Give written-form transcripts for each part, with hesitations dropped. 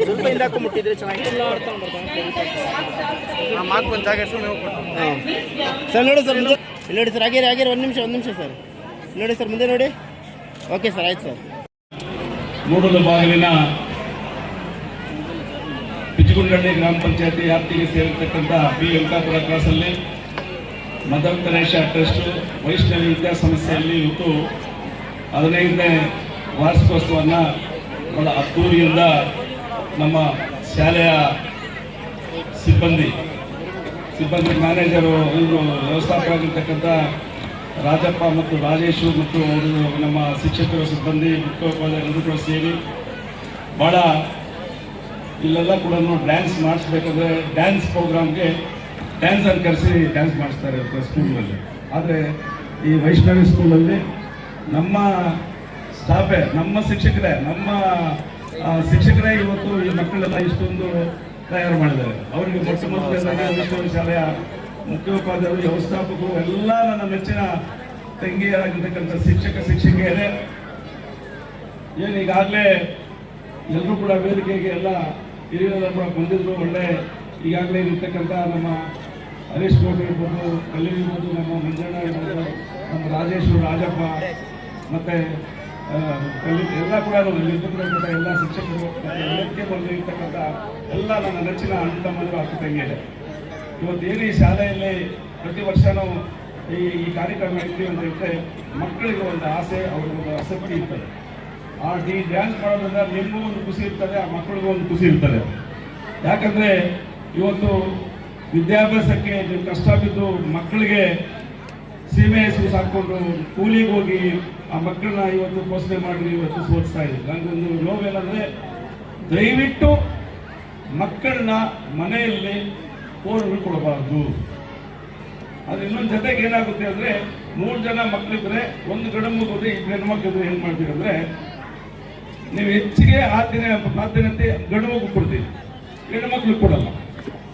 ಸ್ವಲ್ಪ ಹಿಂದಕ್ಕೆ ಮುಟ್ಟಿದ್ರೆ ಚೆನ್ನಾಗಿಲ್ಲ. ಸರ್ ನೋಡಿ ಸರ್, ಮುಂದೆ ನೋಡಿ ಸರ್, ಆಗಿರಿ ಒಂದು ನಿಮಿಷ ಸರ್, ನೋಡಿ ಸರ್, ಮುಂದೆ ನೋಡಿ. ಓಕೆ ಸರ್, ಆಯ್ತು ಸರ್. ಮೂಡಲ ಬಾಗಿಲಿನ ಬಿಜಗುಂಡಳ್ಳಿ ಗ್ರಾಮ ಪಂಚಾಯತಿ ವ್ಯಾಪ್ತಿಗೆ ಸೇರಿರ್ತಕ್ಕಂಥ ಬಿ ವೆಂಕಟಾಪುರ ಕ್ರಾಸಲ್ಲಿ ಮದರ್ ತೆರೇಸಾ ಟ್ರಸ್ಟ್ ವೈಷ್ಣವಿ ವಿದ್ಯಾಸಂಸ್ಥೆಯಲ್ಲಿ ಇವತ್ತು 15ನೇ ವಾರ್ಷಿಕೋತ್ಸವವನ್ನು ಬಹಳ ಅದ್ದೂರಿಯಿಂದ ನಮ್ಮ ಶಾಲೆಯ ಸಿಬ್ಬಂದಿ ಮ್ಯಾನೇಜರು, ಇವರು ವ್ಯವಸ್ಥಾಪಕರಾಗಿರ್ತಕ್ಕಂಥ ರಾಜಪ್ಪ ಮತ್ತು ರಾಜೇಶು ಮತ್ತು ಅವರು ನಮ್ಮ ಶಿಕ್ಷಕರು, ಸಿಬ್ಬಂದಿ, ಮುಖ್ಯೋಪಾಧ್ಯಾಯರು ಕೂಡ ಸೇರಿ ಭಾಳ ಇಲ್ಲೆಲ್ಲ ಕೂಡ ಡ್ಯಾನ್ಸ್ ಮಾಡಿಸ್ಬೇಕಂದ್ರೆ ಡ್ಯಾನ್ಸ್ ಪ್ರೋಗ್ರಾಮ್ಗೆ ಡ್ಯಾನ್ಸನ್ನು ಕರೆಸಿ ಡ್ಯಾನ್ಸ್ ಮಾಡಿಸ್ತಾರೆ ಸ್ಕೂಲ್ನಲ್ಲಿ. ಆದರೆ ಈ ವೈಷ್ಣವಿ ಸ್ಕೂಲಲ್ಲಿ ನಮ್ಮ ಸ್ಟಾಫೇ, ನಮ್ಮ ಶಿಕ್ಷಕರೇ ಇವತ್ತು ಈ ಮಕ್ಕಳೆಲ್ಲ ಇಷ್ಟೊಂದು ತಯಾರು ಮಾಡಿದ್ದಾರೆ. ಅವರಿಗೆ ಮೊಟ್ಟ ಮೊದಲನೇದಾಗಿ ವೈಷ್ಣವಿ ಶಾಲೆಯ ಮುಖ್ಯೋಪಾಧ್ಯಾಯರು, ವ್ಯವಸ್ಥಾಪಕರು ಎಲ್ಲ ನನ್ನ ಮೆಚ್ಚಿನ ತಂಗಿಯರಾಗಿರ್ತಕ್ಕಂಥ ಶಿಕ್ಷಕಿಯರೇ ಏನು ಈಗಾಗಲೇ ಎಲ್ಲರೂ ಕೂಡ ವೇದಿಕೆಗೆ ಎಲ್ಲ ಹಿರಿಯರೆಲ್ಲ ಕೂಡ ಬಂದಿದ್ರು. ಒಳ್ಳೆ ಈಗಾಗಲೇ ಇರ್ತಕ್ಕಂಥ ನಮ್ಮ ಹರೀಶ್ ಗೌಡ ಇರ್ಬೋದು, ಕಲ್ಲಿ ಇರ್ಬೋದು, ನಮ್ಮ ಮಂಜಣ್ಣ ಇರ್ಬೋದು, ನಮ್ಮ ರಾಜೇಶ್ವರ, ರಾಜಪ್ಪ ಮತ್ತು ಎಲ್ಲ ಕೂಡ ಇರ್ತಕ್ಕಂಥ ಎಲ್ಲ ಶಿಕ್ಷಕರು ವೇದಿಕೆ ಬಂದಿರ್ತಕ್ಕಂಥ ಎಲ್ಲ ನನ್ನ ನೆಚ್ಚಿನ ಅಣ್ಣ ತಮ್ಮಂದಿರು, ಅಕ್ಕ ತಂಗಿಯರೇ, ಇವತ್ತೇನು ಈ ಶಾಲೆಯಲ್ಲಿ ಪ್ರತಿ ವರ್ಷವೂ ಈ ಕಾರ್ಯಕ್ರಮ ಇರ್ತೀವಿ ಅಂತ ಇದ್ದರೆ ಮಕ್ಕಳಿಗೆ ಒಂದು ಆಸೆ, ಅವ್ರಿಗೊಂದು ಆಸಕ್ತಿ ಇರ್ತದೆ. ಈ ಡ್ಯಾನ್ಸ್ ಮಾಡೋದ್ರಿಂದ ನಿಮಗೂ ಒಂದು ಖುಷಿ ಇರ್ತದೆ, ಆ ಮಕ್ಕಳಿಗೂ ಒಂದು ಖುಷಿ ಇರ್ತದೆ. ಯಾಕಂದರೆ ಇವತ್ತು ವಿದ್ಯಾಭ್ಯಾಸಕ್ಕೆ ನೀವು ಕಷ್ಟ ಬಿದ್ದು ಮಕ್ಕಳಿಗೆ ಸೀಮೆ ಹೆಸರು ಸಾಕೊಂಡು ಕೂಲಿಗೆ ಹೋಗಿ ಆ ಮಕ್ಕಳನ್ನ ಇವತ್ತು ಪೋಷಣೆ ಮಾಡಿ ಇವತ್ತು ಸೋಲಿಸ್ತಾ ಇದ್ದೀವಿ. ನನಗೊಂದು ನೋವೇನಂದರೆ, ದಯವಿಟ್ಟು ಮಕ್ಕಳನ್ನ ಮನೆಯಲ್ಲಿ ಫೋನ್ ಕೊಡಬಾರ್ದು. ಅದು ಇನ್ನೊಂದು ಜೊತೆಗೆ ಏನಾಗುತ್ತೆ ಅಂದರೆ, 3 ಜನ ಮಕ್ಕಳಿದ್ರೆ, ಒಂದು ಗಂಡು ಮಗುದ್ರೆ, 2 ಹೆಣ್ಣು ಮಕ್ಕಳಿದ್ರೆ ಏನು ಮಾಡ್ತೀವಿ ಅಂದರೆ, ನೀವು ಹೆಚ್ಚಿಗೆ ಆದ್ಯತೆ ಗಂಡು ಮಗು ಕೊಡ್ತೀವಿ, ಹೆಣ್ಣು ಮಕ್ಳಿಗೆ ಕೊಡಲ್ಲ.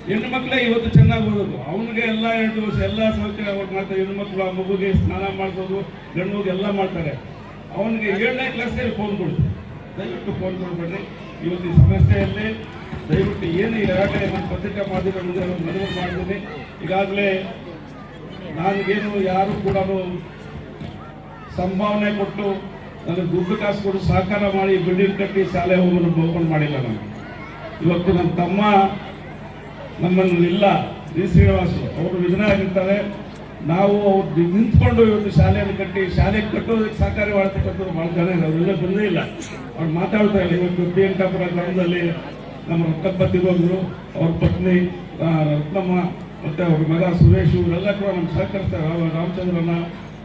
ಹೆಣ್ಣು ಮಕ್ಕಳೇ ಇವತ್ತು ಚೆನ್ನಾಗಿ ಓದೋದು, ಅವನಿಗೆ ಎಲ್ಲ 2 ವರ್ಷ ಎಲ್ಲ ಸೌಕರ್ಯ ಅವ್ರು ಮಾಡ್ತಾರೆ. ಹೆಣ್ಣು ಮಕ್ಕಳು ಆ ಮಗುಗೆ ಸ್ನಾನ ಮಾಡಿಸೋದು, ಗಂಡು ಮಗು ಎಲ್ಲ ಮಾಡ್ತಾರೆ. ಅವನಿಗೆ 7ನೇ ಕ್ಲಾಸ್ನಲ್ಲಿ ಫೋನ್ ಕೊಡ್ತೀವಿ. ದಯವಿಟ್ಟು ಫೋನ್ ಕೊಡ್ಬೇಡ್ರಿ. ಇವತ್ತು ಈ ಸಮಸ್ಯೆಯಲ್ಲಿ ದಯವಿಟ್ಟು ಏನು ಈಗಾಗಲೇ ನಾನು ಪತ್ರಿಕಾ ಮಾಧ್ಯಮ ಮುಂದೆ ಮನವಿ ಮಾಡಿದ್ದೀನಿ. ಈಗಾಗಲೇ ನನಗೇನು ಯಾರು ಕೂಡ ಸಂಭಾವನೆ ಕೊಟ್ಟು ನನಗೆ ದುಡ್ಡು ಕಾಸು ಕೊಟ್ಟು ಸಹಕಾರ ಮಾಡಿ ಬಿಲ್ಡಿಂಗ್ ಕಟ್ಟಿ ಶಾಲೆ ಹೋಗೋದು ಓಪನ್ ಮಾಡಿಲ್ಲ. ನಾನು ಇವತ್ತು ನನ್ನ ತಮ್ಮ ನಮ್ಮಲ್ಲಿಲ್ಲ, ಡಿ ಶ್ರೀನಿವಾಸು, ಅವರು ವಿಧನಾಗಿರ್ತಾರೆ. ನಾವು ಅವ್ರು ನಿಂತ್ಕೊಂಡು ಇವತ್ತು ಶಾಲೆಯನ್ನು ಕಟ್ಟಿ ಶಾಲೆ ಕಟ್ಟೋದಕ್ಕೆ ಸಹಕಾರಿ ಮಾಡ್ತಕ್ಕಂಥದ್ದು ಭಾಳ ಜನ ಇದೆ. ಅವರೆಲ್ಲ ಬಂದೇ ಇಲ್ಲ, ಅವ್ರು ಮಾತಾಡ್ತಾ ಇಲ್ಲ. ಇವತ್ತು ಬಿ ವೆಂಕಟಾಪುರ ಗ್ರಾಮದಲ್ಲಿ ನಮ್ಮ ರೊಕ್ಕಪ್ಪತ್ತಿರೋರು, ಅವ್ರ ಪತ್ನಿ ರತ್ನಮ್ಮ ಮತ್ತು ಅವ್ರ ಮಗ ಸುರೇಶ್, ಇವರೆಲ್ಲ ಕೂಡ ನಮ್ಗೆ ಸಹಕರಿಸ್ತಾರೆ. ರಾಮಚಂದ್ರನ,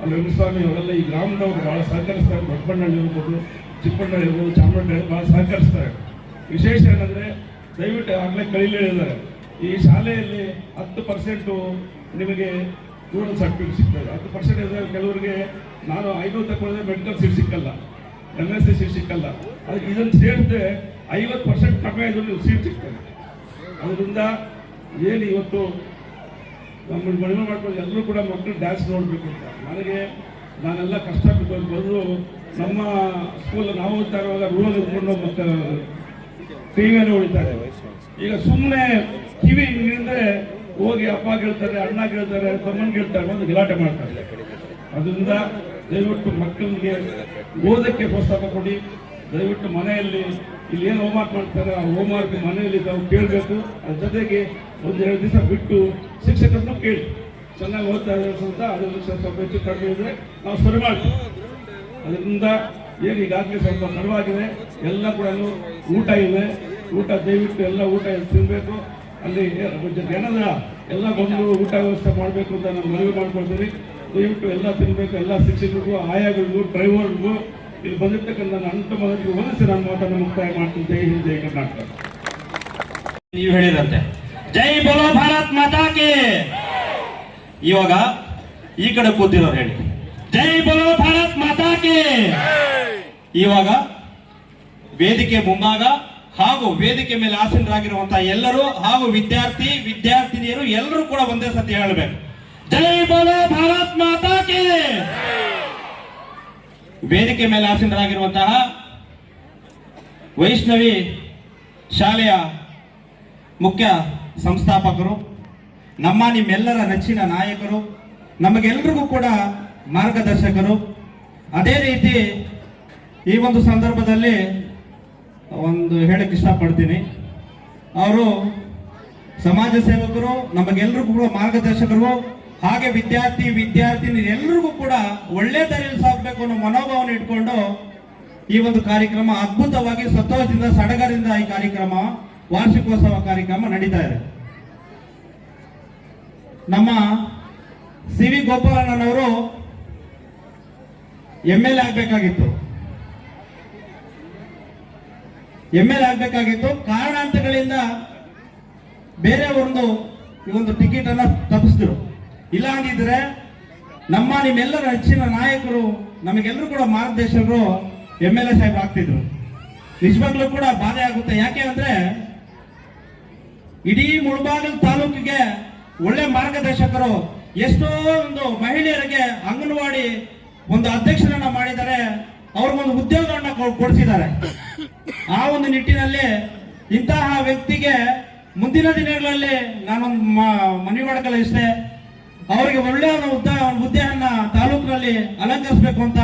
ಅಲ್ಲಿ ವೆಂಕಟಸ್ವಾಮಿ, ಅವರೆಲ್ಲ ಈ ಗ್ರಾಮದವರು ಭಾಳ ಸಹಕರಿಸ್ತಾರೆ. ದೊಡ್ಡಬಣ್ಣಳ್ಳಿ ಇರ್ಬೋದು, ಚಿಕ್ಕಬಣ್ಣಳ್ಳಿ ಇರ್ಬೋದು, ಚಾಮರಾಜನಹಳ್ಳಿ ಭಾಳ ಸಹಕರಿಸ್ತಾರೆ. ವಿಶೇಷ ಏನಂದರೆ, ದಯವಿಟ್ಟು ಆಗಲೇ ಕಳೀಲಿ ಹೇಳಿದ್ದಾರೆ, ಈ ಶಾಲೆಯಲ್ಲಿ 10% ನಿಮಗೆ ಸ್ಟೂಡೆಂಟ್ ಸರ್ಟಿಫಿಕೇಟ್ ಸಿಗ್ತದೆ. 10% ಇದ್ದರೆ ಕೆಲವರಿಗೆ ನಾನು 500 ತಗೊಂಡ್ರೆ ಮೆಡಿಕಲ್ ಸೀಟ್ ಸಿಕ್ಕಲ್ಲ, MSc ಸೀಟ್ ಸಿಕ್ಕಲ್ಲ. ಅದಕ್ಕೆ ಇದನ್ನು ಸೇರಿದ್ರೆ 50% ಕಡಿಮೆ ಇದ್ರೂ ಸೀಟ್ ಸಿಗ್ತದೆ. ಅದರಿಂದ ಏನು ಇವತ್ತು ನಮ್ಮನ್ನು ಮನವಿ ಮಾಡ್ಕೊಂಡು ಎಲ್ಲರೂ ಕೂಡ ಮಕ್ಕಳು ಡ್ಯಾನ್ಸ್ ನೋಡಬೇಕು ಅಂತ ನಾನೆಲ್ಲ ಕಷ್ಟಪಟ್ಟು ಬಂದು ನಮ್ಮ ಸ್ಕೂಲ್ ನಾವು ಓದ್ತಾ ಇರುವಾಗ ರೂಲ್ ಇಟ್ಕೊಂಡು ಮತ್ತೆ ಟಿವಿಯನ್ನು ಹೊಡಿತಾರೆ. ಈಗ ಸುಮ್ಮನೆ ಕಿವಿ ಹಿಂಗಿಂದ್ರೆ ಹೋಗಿ ಅಪ್ಪ ಕೇಳ್ತಾರೆ, ಅಣ್ಣ ಕೇಳ್ತಾರೆ, ತಮ್ಮನ ಕೇಳ್ತಾರೆ, ಒಂದು ಗಲಾಟೆ ಮಾಡ್ತಾರೆ. ಅದರಿಂದ ದಯವಿಟ್ಟು ಮಕ್ಕಳಿಗೆ ಓದಕ್ಕೆ ಪ್ರೋತ್ಸಾಹ ಕೊಡಿ. ದಯವಿಟ್ಟು ಮನೆಯಲ್ಲಿ ಇಲ್ಲಿ ಏನು ಹೋಮ್ವರ್ಕ್ ಮಾಡ್ತಾರೆ ಆ ಹೋಮ್ವರ್ಕ್ ಮನೆಯಲ್ಲಿ ನಾವು ಕೇಳಬೇಕು. ಅದ್ರ ಜೊತೆಗೆ 1-2 ದಿವಸ ಬಿಟ್ಟು ಶಿಕ್ಷಕರನ್ನು ಕೇಳಿ, ಚೆನ್ನಾಗಿ ಓದ್ತಾ ಇದ್ದಾರೆ ಅಂತ ಅದನ್ನು ಸ್ವಲ್ಪ ಹೆಚ್ಚು ಕಡಿಮೆ ಇದ್ರೆ ನಾವು ಸರಿ ಮಾಡ್ತೀವಿ. ಅದರಿಂದ ಏನು ಈಗಾಗಲೇ ಸ್ವಲ್ಪ ತಡವಾಗಿದೆ, ಎಲ್ಲ ಕೂಡ ಊಟ ಇದೆ, ಊಟ ದಯವಿಟ್ಟು ಎಲ್ಲ ಊಟ ತಿನ್ನಬೇಕು. ಅಲ್ಲಿ ಜನದ ಎಲ್ಲ ಬಂದು ಊಟ ವ್ಯವಸ್ಥೆ ಮಾಡಬೇಕು ಅಂತ ನಾನು ಮನವಿ ಮಾಡ್ಕೊಳ್ತೀನಿ. ದಯವಿಟ್ಟು ಎಲ್ಲ ತಿನ್ನಬೇಕು. ಎಲ್ಲ ಶಿಕ್ಷಕರಿಗೂ, ಆಯಾಗಳಿಗೂ, ಡ್ರೈವರ್ಗೂ, ಇಲ್ಲಿ ಬಂದಿರ್ತಕ್ಕಂಥ ನನ್ನ ಅಣ್ಣ ತಮ್ಮಂದಿರಿಗೆ ಒಂದಿಸಿ ನಾನು ಮಾತನ್ನು ಮುಕ್ತಾಯ ಮಾಡ್ತೀನಿ. ಜೈ ಹಿಂದ್, ಜೈ ಕರ್ನಾಟಕ. ನೀವು ಹೇಳಿದಂತೆ ಜೈ ಬೋಲೋ ಭಾರತ್ ಮಾತಾ ಕಿ. ಇವಾಗ ಈ ಕಡೆ ಕೂತಿರೋರು ಹೇಳಿ ಜೈ ಬೋಲೋ ಭಾರತ್ ಮಾತಾ ಕಿ. ಇವಾಗ ವೇದಿಕೆ ಮುಂಭಾಗ ಹಾಗೂ ವೇದಿಕೆ ಮೇಲೆ ಆಸೀನರಾಗಿರುವಂತಹ ಎಲ್ಲರೂ ಹಾಗೂ ವಿದ್ಯಾರ್ಥಿ ವಿದ್ಯಾರ್ಥಿನಿಯರು ಎಲ್ಲರೂ ಕೂಡ ಒಂದೇ ಸತಿ ಹೇಳಬೇಕು, ಜೈ ಬೋಲೋ ಭಾರತ್ ಮಾತಾ ಕಿ. ವೇದಿಕೆ ಮೇಲೆ ಆಸೀನರಾಗಿರುವಂತಹ ವೈಷ್ಣವಿ ಶಾಲೆಯ ಮುಖ್ಯ ಸಂಸ್ಥಾಪಕರು, ನಿಮ್ಮೆಲ್ಲರ ನೆಚ್ಚಿನ ನಾಯಕರು, ನಮಗೆಲ್ಲರಿಗೂ ಕೂಡ ಮಾರ್ಗದರ್ಶಕರು. ಅದೇ ರೀತಿ ಈ ಒಂದು ಸಂದರ್ಭದಲ್ಲಿ ಒಂದು ಹೇಳಕ್ಕೆ ಇಷ್ಟಪಡ್ತೀನಿ, ಅವರು ಸಮಾಜ ಸೇವಕರು, ನಮಗೆಲ್ಲರಿಗೂ ಕೂಡ ಮಾರ್ಗದರ್ಶಕರು, ಹಾಗೆ ವಿದ್ಯಾರ್ಥಿ ವಿದ್ಯಾರ್ಥಿನಿ ಎಲ್ಲರಿಗೂ ಕೂಡ ಒಳ್ಳೆ ದಾರಿಯಲ್ಲಿ ಸಾಗಬೇಕು ಅನ್ನೋ ಮನೋಭಾವನೆ ಇಟ್ಕೊಂಡು ಈ ಒಂದು ಕಾರ್ಯಕ್ರಮ ಅದ್ಭುತವಾಗಿ ಸಂತೋಷದಿಂದ ಸಡಗರದಿಂದ ಈ ಕಾರ್ಯಕ್ರಮ ವಾರ್ಷಿಕೋತ್ಸವ ಕಾರ್ಯಕ್ರಮ ನಡೀತಾ ಇದೆ. ನಮ್ಮ ಸಿ ವಿ ಗೋಪಾಲಣ್ಣನವರು MLA ಆಗ್ಬೇಕಾಗಿತ್ತು. ಕಾರಣಾಂತರಗಳಿಂದ ಬೇರೆಯವರೊಂದು ಈ ಒಂದು ಟಿಕೆಟ್ ಅನ್ನ ತಪ್ಪಿಸಿದ್ರು. ಇಲ್ಲ ಅಂದಿದ್ರೆ ನಿಮ್ಮೆಲ್ಲರ ಹೆಚ್ಚಿನ ನಾಯಕರು, ನಮಗೆಲ್ಲರೂ ಕೂಡ ಮಾರ್ಗದರ್ಶಕರು MLA ಸಾಹೇಬ್ ಆಗ್ತಿದ್ರು. ನಿಜವಾಗ್ಲೂ ಕೂಡ ಬಾಧೆ ಆಗುತ್ತೆ. ಯಾಕೆ ಅಂದ್ರೆ ಇಡೀ ಮುಳಬಾಗಿಲು ತಾಲೂಕಿಗೆ ಒಳ್ಳೆ ಮಾರ್ಗದರ್ಶಕರು, ಎಷ್ಟೋ ಒಂದು ಮಹಿಳೆಯರಿಗೆ ಅಂಗನವಾಡಿ ಒಂದು ಅಧ್ಯಕ್ಷರನ್ನ ಮಾಡಿದ್ದಾರೆ, ಅವ್ರಿಗೊಂದು ಉದ್ಯೋಗವನ್ನ ಕೊಡಿಸಿದ್ದಾರೆ. ಆ ಒಂದು ನಿಟ್ಟಿನಲ್ಲಿ ಇಂತಹ ವ್ಯಕ್ತಿಗೆ ಮುಂದಿನ ದಿನಗಳಲ್ಲಿ ನಾನೊಂದು ಮನವಿ ಮಾಡಕಲ್ಲ ಇಷ್ಟೇ, ಅವರಿಗೆ ಒಳ್ಳೆಯ ಹುದ್ದೆಯನ್ನ ತಾಲೂಕಿನಲ್ಲಿ ಅಲಂಕರಿಸಬೇಕು ಅಂತ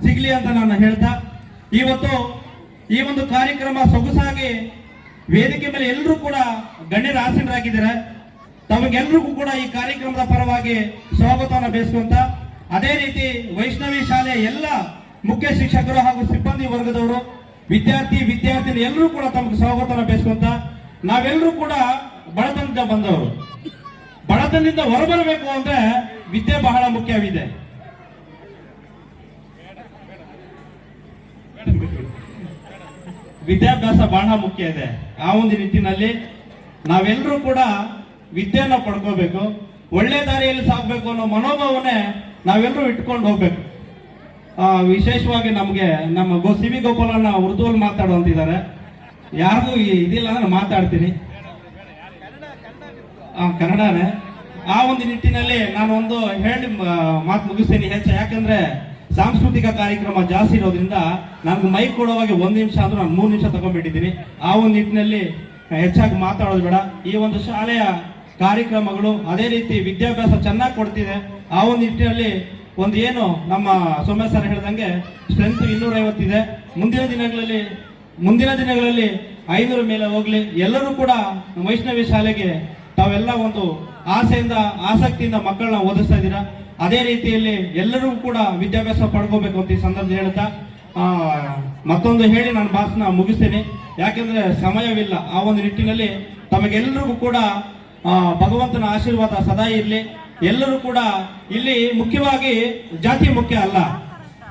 ಸಿಗ್ಲಿ ಅಂತ ನಾನು ಹೇಳ್ತಾ, ಇವತ್ತು ಈ ಒಂದು ಕಾರ್ಯಕ್ರಮ ಸೊಗಸಾಗಿ ವೇದಿಕೆ ಮೇಲೆ ಎಲ್ಲರೂ ಕೂಡ ಗಣ್ಯರ ಆಸೀನರಾಗಿದ್ದಾರೆ. ತಮಗೆಲ್ಲರಿಗೂ ಕೂಡ ಈ ಕಾರ್ಯಕ್ರಮದ ಪರವಾಗಿ ಸ್ವಾಗತವನ್ನು ಬಯಸುವಂತ, ಅದೇ ರೀತಿ ವೈಷ್ಣವಿ ಶಾಲೆಯ ಎಲ್ಲ ಮುಖ್ಯ ಶಿಕ್ಷಕರು ಹಾಗೂ ಸಿಬ್ಬಂದಿ ವರ್ಗದವರು, ವಿದ್ಯಾರ್ಥಿ ವಿದ್ಯಾರ್ಥಿನಿ ಎಲ್ಲರೂ ಕೂಡ ತಮಗೆ ಸ್ವಾಗತವನ್ನು ಬಯಸುವಂತ, ನಾವೆಲ್ಲರೂ ಕೂಡ ಬಡತನದಿಂದ ಬಂದವರು. ಬಡತನದಿಂದ ಹೊರಬರಬೇಕು ಅಂದ್ರೆ ವಿದ್ಯೆ ಬಹಳ ಮುಖ್ಯವಿದೆ. ವಿದ್ಯಾಭ್ಯಾಸ ಬಹಳ ಮುಖ್ಯ ಇದೆ. ಆ ಒಂದು ನಿಟ್ಟಿನಲ್ಲಿ ನಾವೆಲ್ಲರೂ ಕೂಡ ವಿದ್ಯೆಯನ್ನ ಪಡ್ಕೋಬೇಕು, ಒಳ್ಳೆ ದಾರಿಯಲ್ಲಿ ಸಾಗಬೇಕು ಅನ್ನೋ ಮನೋಭಾವನೆ ನಾವೆಲ್ಲರೂ ಇಟ್ಕೊಂಡು ಹೋಗ್ಬೇಕು. ವಿಶೇಷವಾಗಿ ನಮಗೆ ನಮ್ಮ ಸಿ ವಿ ಗೋಪಾಲಣ್ಣ ಉರ್ದುವಲ್ಲಿ ಮಾತಾಡುವಂತಿದ್ದಾರೆ. ಯಾರಿಗೂ ಇದಿಲ್ಲ ಅಂದ್ರೆ ಮಾತಾಡ್ತೀನಿ, ಕನ್ನಡನೇ. ಆ ಒಂದು ನಿಟ್ಟಿನಲ್ಲಿ ನಾನು ಒಂದು ಹೇಳಿ ಮಾತು ಮುಗಿಸ್ತೀನಿ ಯಾಕಂದ್ರೆ ಸಾಂಸ್ಕೃತಿಕ ಕಾರ್ಯಕ್ರಮ ಜಾಸ್ತಿ ಇರೋದ್ರಿಂದ ನನಗೆ ಮೈಕ್ ಕೊಡುವಾಗ 1 ನಿಮಿಷ ಅಂದ್ರೆ ನಾನು 3 ನಿಮಿಷ ತಗೊಂಡ್ಬಿಟ್ಟಿದ್ದೀನಿ. ಆ ಒಂದು ನಿಟ್ಟಿನಲ್ಲಿ ಹೆಚ್ಚಾಗಿ ಮಾತಾಡೋದು ಬೇಡ. ಈ ಒಂದು ಶಾಲೆಯ ಕಾರ್ಯಕ್ರಮಗಳು ಅದೇ ರೀತಿ ವಿದ್ಯಾಭ್ಯಾಸ ಚೆನ್ನಾಗಿ ಕೊಡ್ತಿದೆ. ಆ ಒಂದು ನಿಟ್ಟಿನಲ್ಲಿ ಒಂದು ಏನು ನಮ್ಮ ಸೋಮ್ಯ ಸರ್ ಹೇಳ್ದಂಗೆ ಸ್ಟ್ರೆಂತ್ 250 ಇದೆ. ಮುಂದಿನ ದಿನಗಳಲ್ಲಿ 500 ಮೇಲೆ ಹೋಗ್ಲಿ. ಎಲ್ಲರೂ ಕೂಡ ವೈಷ್ಣವಿ ಶಾಲೆಗೆ ತಾವೆಲ್ಲ ಒಂದು ಆಸೆಯಿಂದ ಆಸಕ್ತಿಯಿಂದ ಮಕ್ಕಳನ್ನ ಓದಿಸ್ತಾ ಇದ್ದೀರಾ. ಅದೇ ರೀತಿಯಲ್ಲಿ ಎಲ್ಲರೂ ಕೂಡ ವಿದ್ಯಾಭ್ಯಾಸ ಪಡ್ಕೋಬೇಕು ಅಂತ ಈ ಸಂದರ್ಭದಲ್ಲಿ ಹೇಳ್ತಾ ಮತ್ತೊಂದು ಹೇಳಿ ನಾನು ಭಾಷಣ ಮುಗಿಸ್ತೇನೆ, ಯಾಕೆಂದ್ರೆ ಸಮಯವಿಲ್ಲ. ಆ ಒಂದು ನಿಟ್ಟಿನಲ್ಲಿ ತಮಗೆಲ್ಲರಿಗೂ ಕೂಡ ಭಗವಂತನ ಆಶೀರ್ವಾದ ಸದಾ ಇರಲಿ. ಎಲ್ಲರೂ ಕೂಡ ಇಲ್ಲಿ ಮುಖ್ಯವಾಗಿ ಜಾತಿ ಮುಖ್ಯ ಅಲ್ಲ,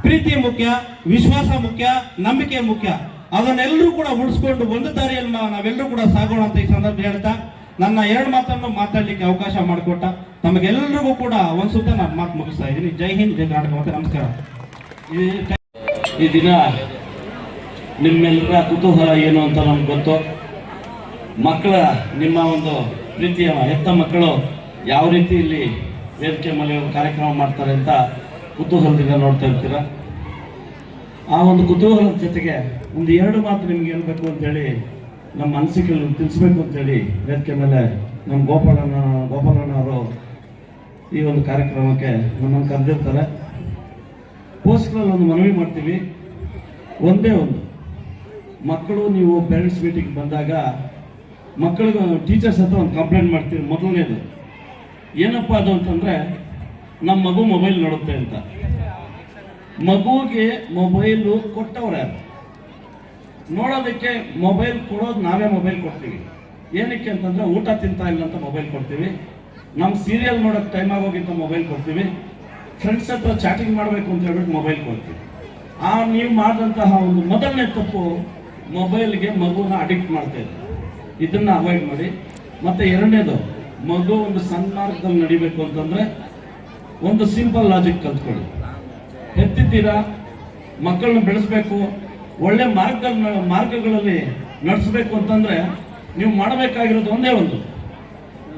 ಪ್ರೀತಿ ಮುಖ್ಯ, ವಿಶ್ವಾಸ ಮುಖ್ಯ, ನಂಬಿಕೆ ಮುಖ್ಯ. ಅದನ್ನೆಲ್ಲರೂ ಕೂಡ ಉಳಿಸ್ಕೊಂಡು ಒಂದು ದಾರಿಯಲ್ಲಿ ನಾವೆಲ್ಲರೂ ಕೂಡ ಸಾಗೋಣ ಅಂತ ಈ ಸಂದರ್ಭ ಹೇಳ್ತಾ ನನ್ನ 2 ಮಾತನ್ನು ಮಾತಾಡ್ಲಿಕ್ಕೆ ಅವಕಾಶ ಮಾಡಿಕೊಟ್ಟ ತಮಗೆಲ್ಲರಿಗೂ ಕೂಡ ಒಂದು ಸುತ್ತ ನಾನು ಮಾತು ಮುಗಿಸ್ತಾ ಇದ್ದೀನಿ. ಜೈ ಹಿಂದ್, ಜೈ ಕರ್ನಾಟಕ ಮತ್ತು ನಮಸ್ಕಾರ. ಈ ದಿನ ನಿಮ್ಮೆಲ್ಲರ ಕುತೂಹಲ ಏನು ಅಂತ ನಮ್ಗೆ ಗೊತ್ತು. ಮಕ್ಕಳ ನಿಮ್ಮ ಒಂದು ಪ್ರೀತಿಯ ಹೆತ್ತ ಮಕ್ಕಳು ಯಾವ ರೀತಿ ಇಲ್ಲಿ ವೇದಿಕೆ ಮೇಲೆ ಕಾರ್ಯಕ್ರಮ ಮಾಡ್ತಾರೆ ಅಂತ ಕುತೂಹಲದಿಂದ ನೋಡ್ತಾ ಇರ್ತೀರ. ಆ ಒಂದು ಕುತೂಹಲದ ಜೊತೆಗೆ ಒಂದು 2 ಮಾತು ನಿಮ್ಗೆ ಹೇಳ್ಬೇಕು ಅಂತೇಳಿ, ನಮ್ಮ ಅನಿಸಿಕೆಗಳು ತಿಳಿಸ್ಬೇಕು ಅಂತೇಳಿ ವೇದಿಕೆ ಮೇಲೆ ನಮ್ಮ ಗೋಪಾಲಣ್ಣ ಅವರು ಈ ಒಂದು ಕಾರ್ಯಕ್ರಮಕ್ಕೆ ನಮ್ಮನ್ನು ಕರೆದಿರ್ತಾರೆ. ಪೋಸ್ಟ್ಗಳಲ್ಲಿ ಒಂದು ಮನವಿ ಮಾಡ್ತೀವಿ. ಒಂದೇ ಒಂದು, ಮಕ್ಕಳು ನೀವು ಪೇರೆಂಟ್ಸ್ ಮೀಟಿಂಗ್ ಬಂದಾಗ ಮಕ್ಕಳಿಗೆ ಟೀಚರ್ಸ್ ಹತ್ರ ಒಂದು ಕಂಪ್ಲೇಂಟ್ ಮಾಡ್ತೀವಿ. ಮೊದಲನೇದು ಏನಪ್ಪ ಅದು ಅಂತಂದರೆ, ನಮ್ಮ ಮಗು ಮೊಬೈಲ್ ನೋಡುತ್ತೆ ಅಂತ. ಮಗುವಿಗೆ ಮೊಬೈಲು ಕೊಟ್ಟವ್ರೆ, ನೋಡೋದಕ್ಕೆ ಮೊಬೈಲ್ ಕೊಡೋದು ನಾವೇ ಮೊಬೈಲ್ ಕೊಡ್ತೀವಿ. ಏನಕ್ಕೆ ಅಂತಂದರೆ ಊಟ ತಿಂತಾ ಇಲ್ಲ ಅಂತ ಮೊಬೈಲ್ ಕೊಡ್ತೀವಿ, ನಮ್ಮ ಸೀರಿಯಲ್ ನೋಡೋಕ್ಕೆ ಟೈಮ್ ಆಗೋಗಿಂತ ಮೊಬೈಲ್ ಕೊಡ್ತೀವಿ, ಫ್ರೆಂಡ್ಸ್ ಹತ್ರ ಚಾಟಿಂಗ್ ಮಾಡಬೇಕು ಅಂತ ಹೇಳ್ಬಿಟ್ಟು ಮೊಬೈಲ್ ಕೊಡ್ತೀವಿ. ನೀವು ಮಾಡಿದಂತಹ ಒಂದು ಮೊದಲನೇ ತಪ್ಪು, ಮೊಬೈಲ್ಗೆ ಮಗುನ ಅಡಿಕ್ಟ್ ಮಾಡ್ತಾ ಇದ್ದೀವಿ. ಇದನ್ನು ಅವಾಯ್ಡ್ ಮಾಡಿ. ಮತ್ತು 2ನೇದು, ಮಗು ಒಂದು ಸನ್ಮಾರ್ಗದಲ್ಲಿ ನಡಿಬೇಕು ಅಂತಂದರೆ ಒಂದು ಸಿಂಪಲ್ ಲಾಜಿಕ್ ಕಲ್ತ್ಕೊಳ್ಳಿ. ಹೆತ್ತಿದ್ದೀರಾ, ಮಕ್ಕಳನ್ನ ಬೆಳೆಸ್ಬೇಕು, ಒಳ್ಳೆ ಮಾರ್ಗಗಳಲ್ಲಿ ನಡೆಸಬೇಕು ಅಂತಂದ್ರೆ ನೀವು ಮಾಡಬೇಕಾಗಿರೋದು ಒಂದೇ ಒಂದು,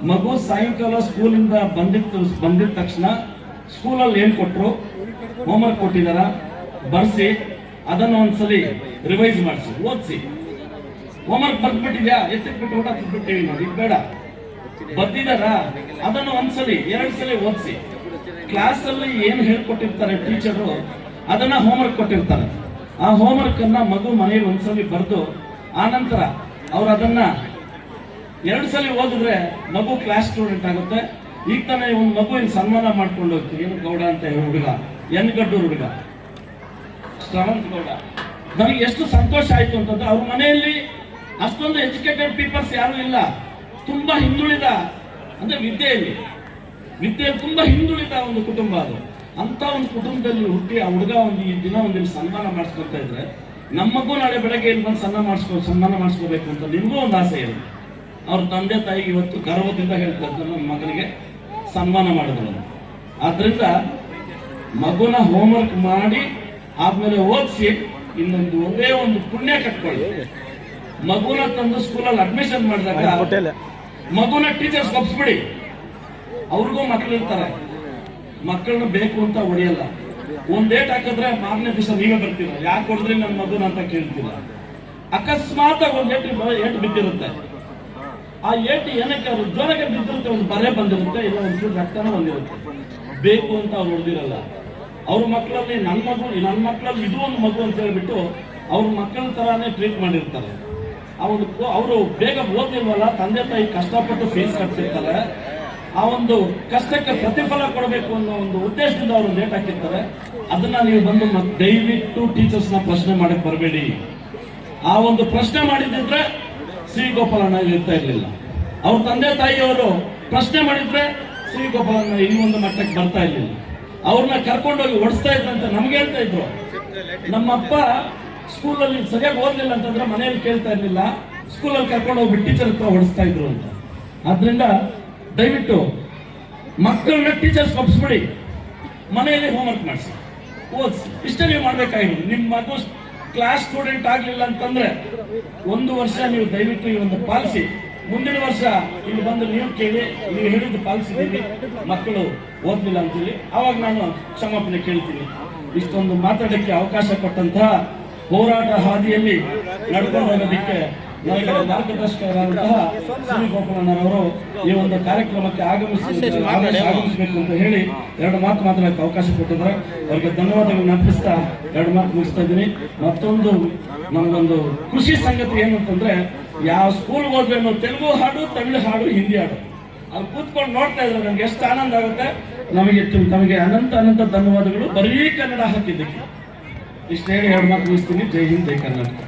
ಮಗು ಸಾಯಂಕಾಲ ಸ್ಕೂಲಿಂದ ಬಂದಿದ ತಕ್ಷಣ ಸ್ಕೂಲಲ್ಲಿ ಏನ್ ಕೊಟ್ಟರು, ಹೋಮ್ವರ್ಕ್ ಕೊಟ್ಟಿದಾರ ಬರ್ಸಿ, ಅದನ್ನು ಒಂದ್ಸಲಿ ರಿವೈಸ್ ಮಾಡಿಸಿ, ಓದಿಸಿ. ಹೋಮ್ವರ್ಕ್ ಬರ್ದ್ಬಿಟ್ಟಿದ್ಯಾ, ಎತ್ತಿಟ್ಬಿಟ್ಟು ಊಟ ತಿನ್ಬಿಟ್ಟಿವಿ ನೋಡಿ, ಬೇಡ. ಬರ್ದಿದಾರ ಅದನ್ನು ಒಂದ್ಸಲಿ 2 ಸಲ ಓದಿಸಿ. ಕ್ಲಾಸ್ ಅಲ್ಲಿ ಏನು ಹೇಳ್ಕೊಟ್ಟಿರ್ತಾರೆ ಟೀಚರು, ಅದನ್ನ ಹೋಮ್ವರ್ಕ್ ಕೊಟ್ಟಿರ್ತಾರೆ. ಆ ಹೋಮ್ವರ್ಕ್ ಅನ್ನ ಮಗು ಮನೆಯಲ್ಲಿ ಒಂದ್ಸಲಿ ಬರೆದು ಆನಂತರ ಅವ್ರು ಅದನ್ನ 2 ಸಲ ಓದಿದ್ರೆ ಮಗು ಕ್ಲಾಸ್ ಸ್ಟೂಡೆಂಟ್ ಆಗುತ್ತೆ. ಈಗ ತಾನೇ ಒಂದು ಮಗು ಇಲ್ಲಿ ಸನ್ಮಾನ ಮಾಡ್ಕೊಂಡು ಹೋಗ್ತೀವಿ, ಏನು ಗೌಡ ಅಂತ ಹುಡುಗ, ಗಡ್ಡೂರು ಹುಡುಗ ಶ್ರವಂತ್ ಗೌಡ. ನನಗೆ ಎಷ್ಟು ಸಂತೋಷ ಆಯ್ತು ಅಂತಂದ್ರೆ ಅವ್ರ ಮನೆಯಲ್ಲಿ ಅಷ್ಟೊಂದು ಎಜುಕೇಟೆಡ್ ಪೀಪಲ್ಸ್ ಯಾರು ಇಲ್ಲ, ತುಂಬಾ ಹಿಂದುಳಿದ ಅಂದ್ರೆ ವಿದ್ಯೆಯಲ್ಲಿ ತುಂಬಾ ಹಿಂದುಳಿದ ಒಂದು ಕುಟುಂಬ ಅದು. ಅಂತ ಒಂದು ಕುಟುಂಬದಲ್ಲಿ ಹುಟ್ಟಿ ಆ ಹುಡುಗ ಈ ದಿನ ಒಂದಿಲ್ಲಿ ಸನ್ಮಾನ ಮಾಡಿಸ್ಕೊಳ್ತಾ ಇದ್ರೆ ನಮಗೂ ನಾಳೆ ಬೆಳಗ್ಗೆ ಇಲ್ಲಿ ಬಂದು ಸನ್ಮಾನ ಮಾಡಿಸ್ಕೋಬೇಕು ಅಂತ ನಿಮಗೂ ಒಂದು ಆಸೆ ಇದೆ. ಅವ್ರ ತಂದೆ ತಾಯಿಗೆ ಇವತ್ತು ಗರ್ವದಿಂದ ಹೇಳ್ತಾರೆ, ನನ್ನ ಮಗನಿಗೆ ಸನ್ಮಾನ ಮಾಡಿದ್ರು. ಆದ್ರಿಂದ ಮಗುನ ಹೋಮ್ವರ್ಕ್ ಮಾಡಿ ಆದ್ಮೇಲೆ ಓದಿಸಿ ಇನ್ನೊಂದು ಒಂದೇ ಒಂದು ಪುಣ್ಯ ಕಟ್ಕೊಳ್ಳಿ. ಮಗುನ ತಂದು ಸ್ಕೂಲಲ್ಲಿ ಅಡ್ಮಿಷನ್ ಮಾಡಿದಾಗ ಮಗುನ ಟೀಚರ್ಸ್ ಒಪ್ಸ್ಬಿಡಿ. ಅವ್ರಿಗೂ ಮಕ್ಳು ಇರ್ತಾರೆ, ಮಕ್ಕಳನ್ನ ಬೇಕು ಅಂತ ಹೊಡೆಯಲ್ಲ. ಒಂದ್ ಡೇಟ್ ಹಾಕಿದ್ರೆ ಮಾರನೇ ದಿವಸ ನೀವೇ ಬರ್ತೀರ, ಯಾಕೆ ಹೊಡೆದ್ರಿ ನನ್ನ ಮಗುನ ಅಂತ ಕೇಳ್ತೀರ. ಅಕಸ್ಮಾತ್ ಒಂದು ಏಟು ಬಿದ್ದಿರುತ್ತೆ, ಆ ಏಟು ಏನಕ್ಕೆ ಅವ್ರು ಜೋರಾಗೆ ಬಿದ್ದಿರುತ್ತೆ, ಒಂದು ಬರೆ ಬಂದಿರುತ್ತೆ, ಇಲ್ಲ ಒಂಚೂರು ರಕ್ತನ ಬಂದಿರುತ್ತೆ, ಬೇಕು ಅಂತ ಅವ್ರು ಹೊಡೆದಿರಲ್ಲ. ಅವ್ರ ಮಕ್ಕಳಲ್ಲಿ ನನ್ನ ಮಕ್ಕಳಲ್ಲಿ ಇದು ಒಂದು ಮಗು ಅಂತ ಹೇಳ್ಬಿಟ್ಟು ಅವ್ರ ಮಕ್ಕಳ ತರಾನೇ ಟ್ರೀಟ್ ಮಾಡಿರ್ತಾರೆ. ಅವರು ಬೇಗ ಓದಿಲ್ವಲ್ಲ, ತಂದೆ ತಾಯಿ ಕಷ್ಟಪಟ್ಟು ಫೀಸ್ ಕಟ್ಸಿರ್ತಾರೆ, ಆ ಒಂದು ಕಷ್ಟಕ್ಕೆ ಪ್ರತಿಫಲ ಕೊಡಬೇಕು ಅನ್ನೋ ಒಂದು ಉದ್ದೇಶದಿಂದ ಅವರು ಲೇಟ್ ಹಾಕಿರ್ತಾರೆ. ಅದನ್ನ ನೀವು ಬಂದು ದಯವಿಟ್ಟು ಟೀಚರ್ಸ್ ನ ಪ್ರಶ್ನೆ ಮಾಡಕ್ ಬರಬೇಡಿ. ಆ ಒಂದು ಪ್ರಶ್ನೆ ಮಾಡಿದ್ರೆ ಸಿ ಗೋಪಾಲಣ್ಣ ಇರ್ತಾ ಇರ್ಲಿಲ್ಲ. ಅವ್ರ ತಂದೆ ತಾಯಿಯವರು ಪ್ರಶ್ನೆ ಮಾಡಿದ್ರೆ ಸಿ ಗೋಪಾಲಣ್ಣ ಈ ಒಂದು ಮಟ್ಟಕ್ಕೆ ಬರ್ತಾ ಇರ್ಲಿಲ್ಲ. ಅವ್ರನ್ನ ಕರ್ಕೊಂಡೋಗಿ ಓಡಿಸ್ತಾ ಇದ್ರಂತ ನಮ್ಗೆ ಹೇಳ್ತಾ ಇದ್ರು. ನಮ್ಮಪ್ಪ ಸ್ಕೂಲಲ್ಲಿ ಸರಿಯಾಗಿ ಓದ್ಲಿಲ್ಲ ಅಂತಂದ್ರೆ ಮನೆಯಲ್ಲಿ ಕೇಳ್ತಾ ಇರ್ಲಿಲ್ಲ, ಸ್ಕೂಲಲ್ಲಿ ಕರ್ಕೊಂಡು ಹೋಗ್ಬಿಟ್ಟು ಟೀಚರ್ ಹತ್ರ ಓಡಿಸ್ತಾ ಇದ್ರು ಅಂತ. ಆದ್ರಿಂದ ದಯವಿಟ್ಟು ಮಕ್ಕಳನ್ನ ಟೀಚರ್ಸ್ ಒಪ್ಪಿಸ್ಬಿಡಿ, ಮನೆಯಲ್ಲಿ ಹೋಮ್ವರ್ಕ್ ಮಾಡಿಸಿ, ಓದಿಸಿ. ಇಷ್ಟೇ ನೀವು ಮಾಡ್ಬೇಕಾಗಿರೋದು. ನಿಮ್ಮ ಮಗು ಕ್ಲಾಸ್ ಸ್ಟೂಡೆಂಟ್ ಆಗ್ಲಿಲ್ಲ ಅಂತಂದ್ರೆ 1 ವರ್ಷ ನೀವು ದಯವಿಟ್ಟು ಈ ಒಂದು ಪಾಲಿಸಿ. ಮುಂದಿನ ವರ್ಷ ಇಲ್ಲಿ ಬಂದು ನೀವು ಕೇಳಿ, ನೀವು ಹೇಳಿದ್ದು ಪಾಲಿಸಿದ್ದೀವಿ, ಮಕ್ಕಳು ಓದ್ಲಿಲ್ಲ ಅಂತೇಳಿ, ಅವಾಗ ನಾನು ಕ್ಷಮಾಪಣೆ ಕೇಳ್ತೀನಿ. ಇಷ್ಟೊಂದು ಮಾತಾಡಕ್ಕೆ ಅವಕಾಶ ಕೊಟ್ಟಂತಹ ಹೋರಾಟ ಹಾದಿಯಲ್ಲಿ ನಡ್ಕೊಂಡು ಹೋಗೋದಕ್ಕೆ ನನಗೆ ಮಾರ್ಗದರ್ಶಕರಾದಂತಹ ಶ್ರೀ ಗೋಪಾಲಣ್ಣರವರು ಈ ಒಂದು ಕಾರ್ಯಕ್ರಮಕ್ಕೆ ಆಗಮಿಸಬೇಕು ಅಂತ ಹೇಳಿ 2 ಮಾತು ಮಾತಾಡಕ್ಕೆ ಅವಕಾಶ ಕೊಟ್ಟಿದ್ದಾರೆ. ಅವರಿಗೆ ಧನ್ಯವಾದಗಳನ್ನು ಅರ್ಪಿಸ್ತಾ 2 ಮಾತು ಮುಗಿಸ್ತಾ ಇದ್ದೀನಿ. ಮತ್ತೊಂದು ನಮಗೊಂದು ಖುಷಿ ಸಂಗತಿ ಏನು ಅಂತಂದ್ರೆ, ಯಾವ ಸ್ಕೂಲ್ ಹೋದ್ರೆ ತೆಲುಗು ಹಾಡು, ತಮಿಳು ಹಾಡು, ಹಿಂದಿ ಹಾಡು, ಅಲ್ಲಿ ಕೂತ್ಕೊಂಡು ನೋಡ್ತಾ ಇದ್ರೆ ನಮ್ಗೆ ಎಷ್ಟು ಆನಂದ ಆಗುತ್ತೆ. ನಮಗೆ ಅನಂತ ಧನ್ಯವಾದಗಳು ಬರೀ ಕನ್ನಡ ಹಾಕಿದ್ದಕ್ಕೆ. ಇಷ್ಟು ಹೇಳಿ 2 ಮಾತು ಮುಗಿಸ್ತೀನಿ. ಜೈ ಹಿಂದ್, ಜೈ ಕರ್ನಾಟಕ.